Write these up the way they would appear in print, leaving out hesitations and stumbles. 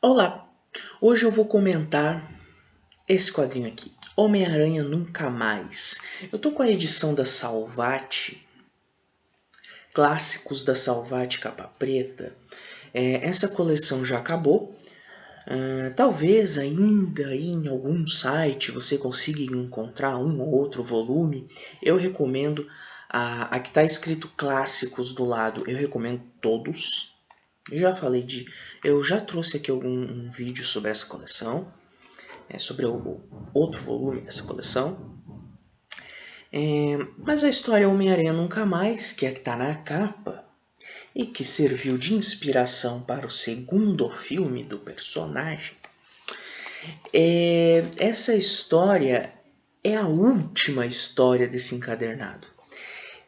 Olá, hoje eu vou comentar esse quadrinho aqui, Homem-Aranha Nunca Mais. Eu tô com a edição da Salvat, Clássicos da Salvat capa preta. Essa coleção já acabou. Talvez ainda aí em algum site você consiga encontrar um ou outro volume. Eu recomendo a que está escrito Clássicos do lado, eu recomendo todos. Eu já trouxe aqui um vídeo sobre essa coleção, sobre o outro volume dessa coleção. Mas a história Homem-Aranha Nunca Mais, que é a que está na capa, e que serviu de inspiração para o segundo filme do personagem, essa história é a última história desse encadernado.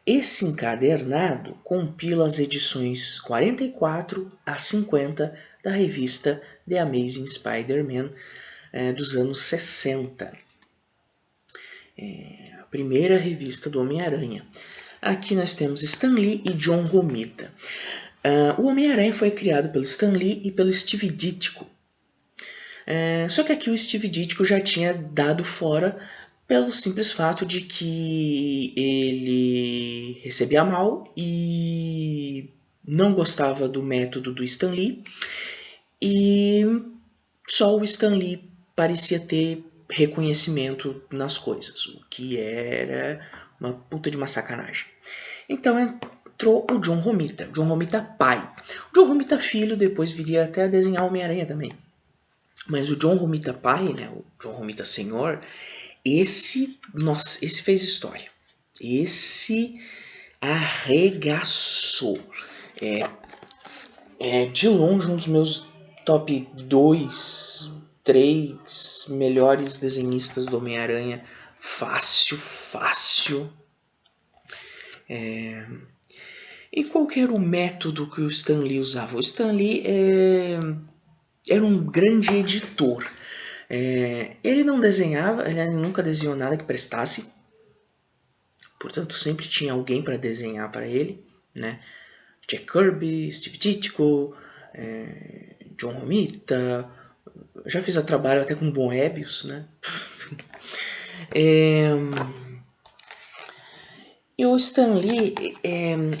Esse encadernado compila as edições 44 a 50 da revista The Amazing Spider-Man dos anos 60. A primeira revista do Homem-Aranha. Aqui nós temos Stan Lee e John Romita. O Homem-Aranha foi criado pelo Stan Lee e pelo Steve Ditko. Só que aqui o Steve Ditko já tinha dado fora pelo simples fato de que ele recebia mal e não gostava do método do Stan Lee, e só o Stan Lee parecia ter reconhecimento nas coisas, o que era uma puta de uma sacanagem. Então entrou o John Romita pai. O John Romita filho depois viria até a desenhar o Homem-Aranha também. Mas o John Romita pai, né, o John Romita senhor, esse fez história. Esse arregaçou. É de longe um dos meus top 2, 3 melhores desenhistas do Homem-Aranha. Fácil. E qual que era o método que o Stan Lee usava? O Stan Lee era um grande editor. Ele não desenhava, ele nunca desenhou nada que prestasse. Portanto, sempre tinha alguém para desenhar para ele, né? Jack Kirby, Steve Ditko, John Romita. Já fiz trabalho até com Moebius, né? E o Stan Lee,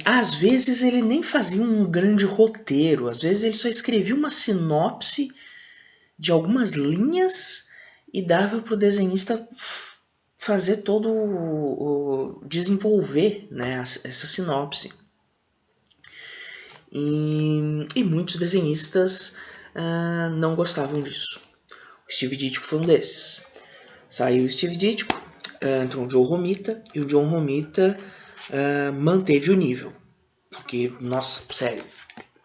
às vezes ele nem fazia um grande roteiro, às vezes ele só escrevia uma sinopse de algumas linhas e dava para o desenhista fazer todo desenvolver, né, essa sinopse. E muitos desenhistas não gostavam disso. O Steve Ditko foi um desses. Saiu o Steve Ditko, entrou o John Romita, e o John Romita manteve o nível. Porque, nossa, sério,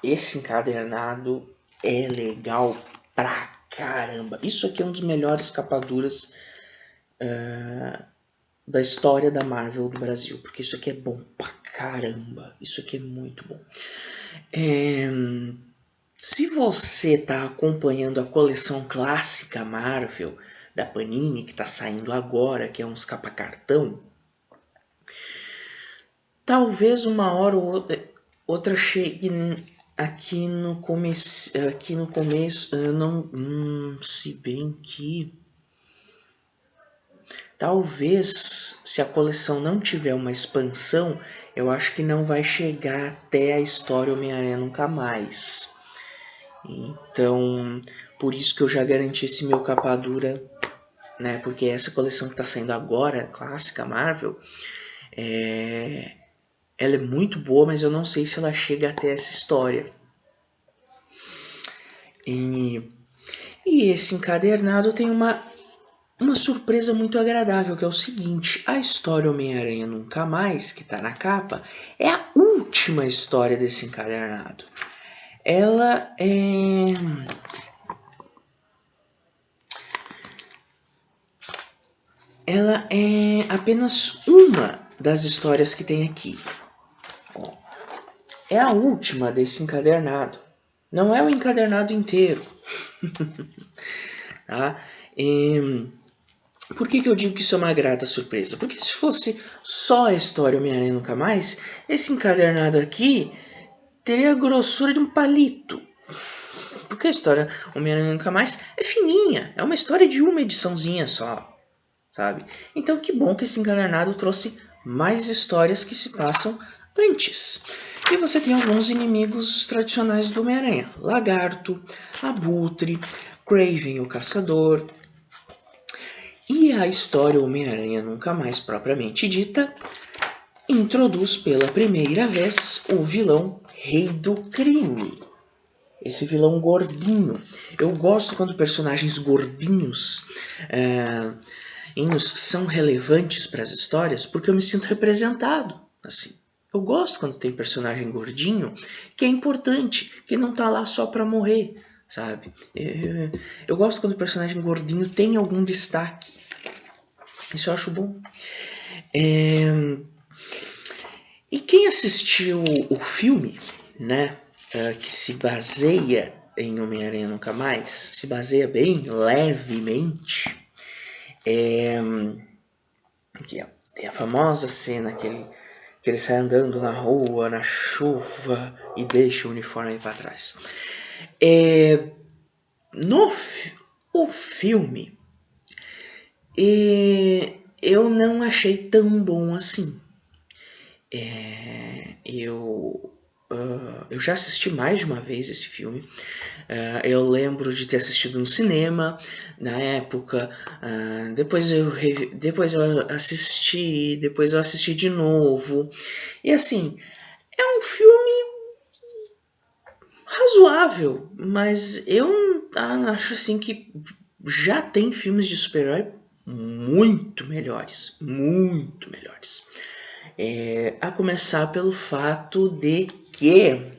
esse encadernado é legal pra caramba. Isso aqui é um dos melhores capaduras da história da Marvel do Brasil. Porque isso aqui é bom pra caramba. Isso aqui é muito bom. Se você está acompanhando a coleção clássica Marvel da Panini, que está saindo agora, que é uns capa-cartão, talvez uma hora ou outra chegue aqui no começo, não, se bem que talvez, se a coleção não tiver uma expansão, eu acho que não vai chegar até a história Homem-Aranha Nunca Mais. Então, por isso que eu já garanti esse meu capa dura, né? Porque essa coleção que está saindo agora, clássica Marvel, ela é muito boa, mas eu não sei se ela chega até essa história. E esse encadernado tem uma surpresa muito agradável, que é o seguinte: a história Homem-Aranha Nunca Mais, que está na capa, é a última história desse encadernado. Ela é apenas uma das histórias que tem aqui. É a última desse encadernado. Não é o encadernado inteiro. Tá? Por que eu digo que isso é uma grata surpresa? Porque se fosse só a história Homem-Aranha Nunca Mais, esse encadernado aqui teria a grossura de um palito. porque a história Homem-Aranha Nunca Mais é fininha, é uma história de uma ediçãozinha só, sabe? Então que bom que esse encadernado trouxe mais histórias que se passam antes. E você tem alguns inimigos tradicionais do Homem-Aranha: Lagarto, Abutre, Kraven o Caçador. E a história Homem-Aranha Nunca Mais propriamente dita introduz pela primeira vez o vilão Rei do Crime. Esse vilão gordinho. Eu gosto quando personagens gordinhos são relevantes para as histórias, porque eu me sinto representado. Assim, eu gosto quando tem personagem gordinho que é importante, que não tá lá só para morrer, sabe? Eu gosto quando o personagem gordinho tem algum destaque. Isso eu acho bom. E quem assistiu o filme, né, que se baseia em Homem-Aranha Nunca Mais, se baseia bem levemente, tem a famosa cena que ele sai andando na rua, na chuva, e deixa o uniforme para trás. O filme, eu não achei tão bom assim. Eu já assisti mais de uma vez esse filme. Eu lembro de ter assistido no cinema na época. Depois eu assisti de novo. E assim, é um filme razoável, mas eu acho assim que já tem filmes de super-herói muito melhores, muito melhores. A começar pelo fato de que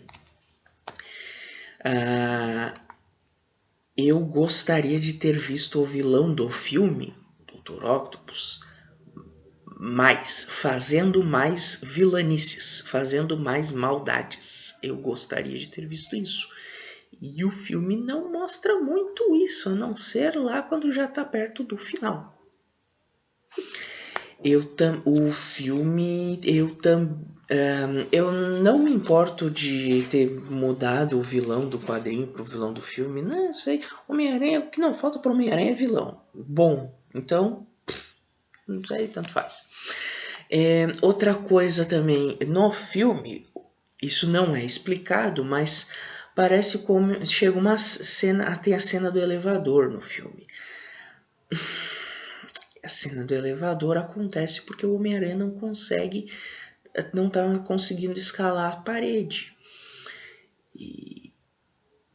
eu gostaria de ter visto o vilão do filme, Dr. Octopus, fazendo mais vilanices, fazendo mais maldades. Eu gostaria de ter visto isso. E o filme não mostra muito isso, a não ser lá quando já tá perto do final. Eu não me importo de ter mudado o vilão do quadrinho pro vilão do filme. Não sei. Homem-Aranha, o que não falta para Homem-Aranha é vilão. Bom, então, não sei, tanto faz. Outra coisa também, no filme, isso não é explicado, mas parece como chega uma cena, tem a cena do elevador no filme. A cena do elevador acontece porque o Homem-Aranha não tá conseguindo escalar a parede. E,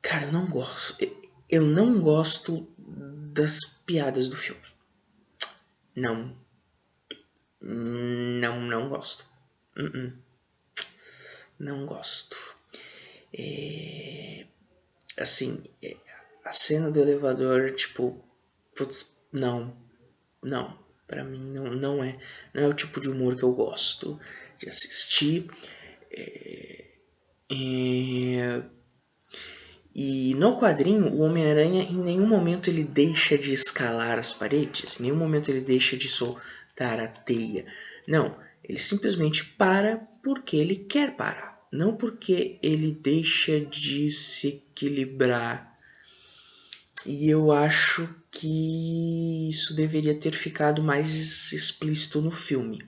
cara, eu não gosto. Eu não gosto das piadas do filme. Não gosto. Não gosto. Assim, a cena do elevador, tipo, putz, não. Pra mim não é o tipo de humor que eu gosto de assistir. E no quadrinho, o Homem-Aranha em nenhum momento ele deixa de escalar as paredes, em nenhum momento ele deixa de soltar a teia. Não, ele simplesmente para porque ele quer parar, não porque ele deixa de se equilibrar. E eu acho que isso deveria ter ficado mais explícito no filme.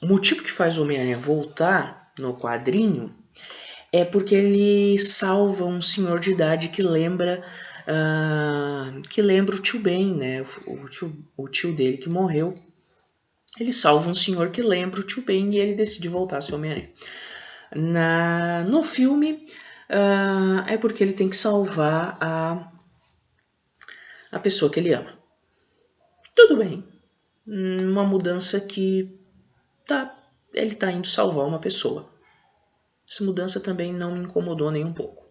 O motivo que faz o Homem-Aranha voltar no quadrinho é porque ele salva um senhor de idade que lembra o tio Ben, né? O tio dele que morreu. Ele salva um senhor que lembra o tio Ben e ele decide voltar a ser Homem-Aranha. No filme, é porque ele tem que salvar a pessoa que ele ama. Tudo bem. Uma mudança que ele tá indo salvar uma pessoa. Essa mudança também não me incomodou nem um pouco.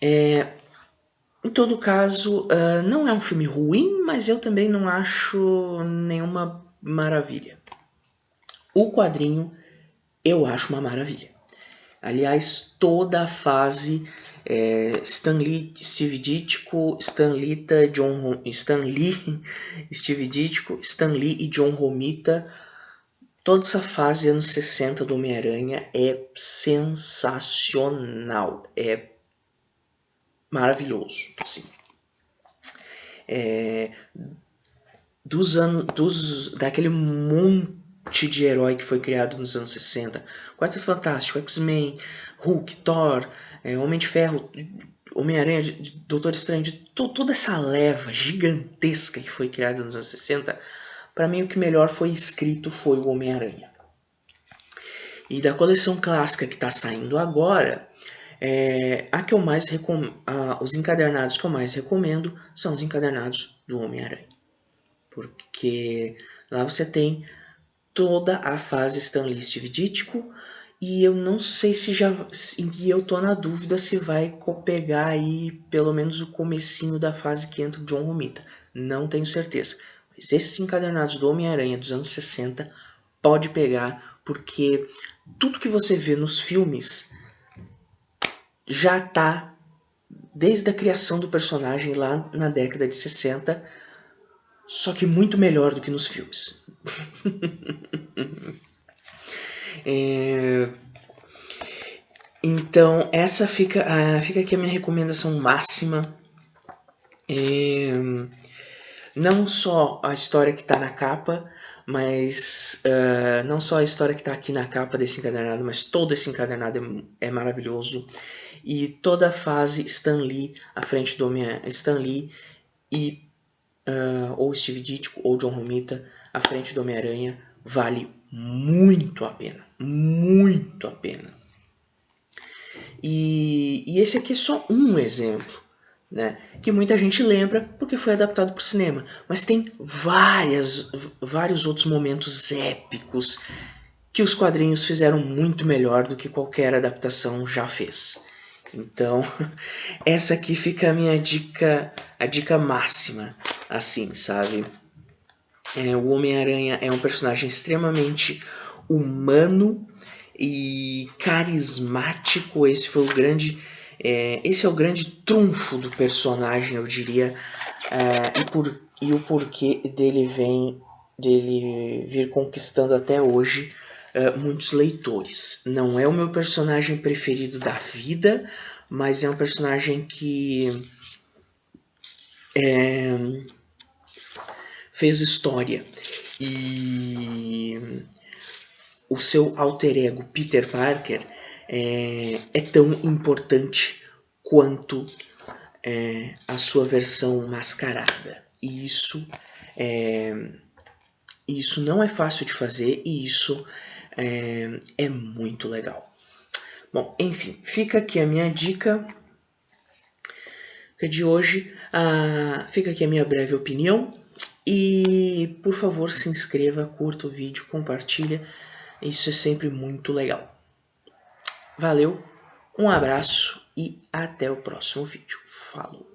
Em todo caso, não é um filme ruim, mas eu também não acho nenhuma maravilha. O quadrinho eu acho uma maravilha. Aliás, toda a fase Stan Lee, Steve Ditko, Stan Lee, Steve Ditko, Stan Lee e John Romita Toda essa fase anos 60 do Homem-Aranha é sensacional, é maravilhoso, assim. Daquele monte de herói que foi criado nos anos 60, Quarteto Fantástico, X-Men, Hulk, Thor, Homem de Ferro, Homem-Aranha, Doutor Estranho, toda essa leva gigantesca que foi criada nos anos 60, para mim o que melhor foi escrito foi o Homem-Aranha. E da coleção clássica que está saindo agora, os encadernados que eu mais recomendo são os encadernados do Homem-Aranha. Porque lá você tem toda a fase Stan Lee Steve Ditko, e eu não sei se já... E eu tô na dúvida se vai pegar aí pelo menos o comecinho da fase que entra o John Romita. Não tenho certeza. Mas esses encadernados do Homem-Aranha dos anos 60 pode pegar, porque tudo que você vê nos filmes já tá desde a criação do personagem lá na década de 60, só que muito melhor do que nos filmes. Então essa fica aqui a minha recomendação máxima. Não só a história que está na capa, mas não só a história que está aqui na capa desse encadernado, mas todo esse encadernado é maravilhoso. E toda a fase Stan Lee à frente do Homem-Aranha, Stan Lee e ou Steve Ditko ou John Romita à frente do Homem-Aranha vale muito a pena, muito a pena. E esse aqui é só um exemplo, né, que muita gente lembra porque foi adaptado para o cinema, mas tem vários outros momentos épicos que os quadrinhos fizeram muito melhor do que qualquer adaptação já fez. Então, essa aqui fica a minha dica, a dica máxima, assim, sabe? O Homem-Aranha é um personagem extremamente humano e carismático. Esse é o grande trunfo do personagem, eu diria, e o porquê dele vir conquistando até hoje muitos leitores. Não é o meu personagem preferido da vida, mas é um personagem que fez história. E o seu alter ego Peter Parker é tão importante quanto a sua versão mascarada. E isso não é fácil de fazer, e isso é muito legal. Bom, enfim, fica aqui a minha dica de hoje. Fica aqui a minha breve opinião. E, por favor, se inscreva, curta o vídeo, compartilha. Isso é sempre muito legal. Valeu, um abraço e até o próximo vídeo. Falou!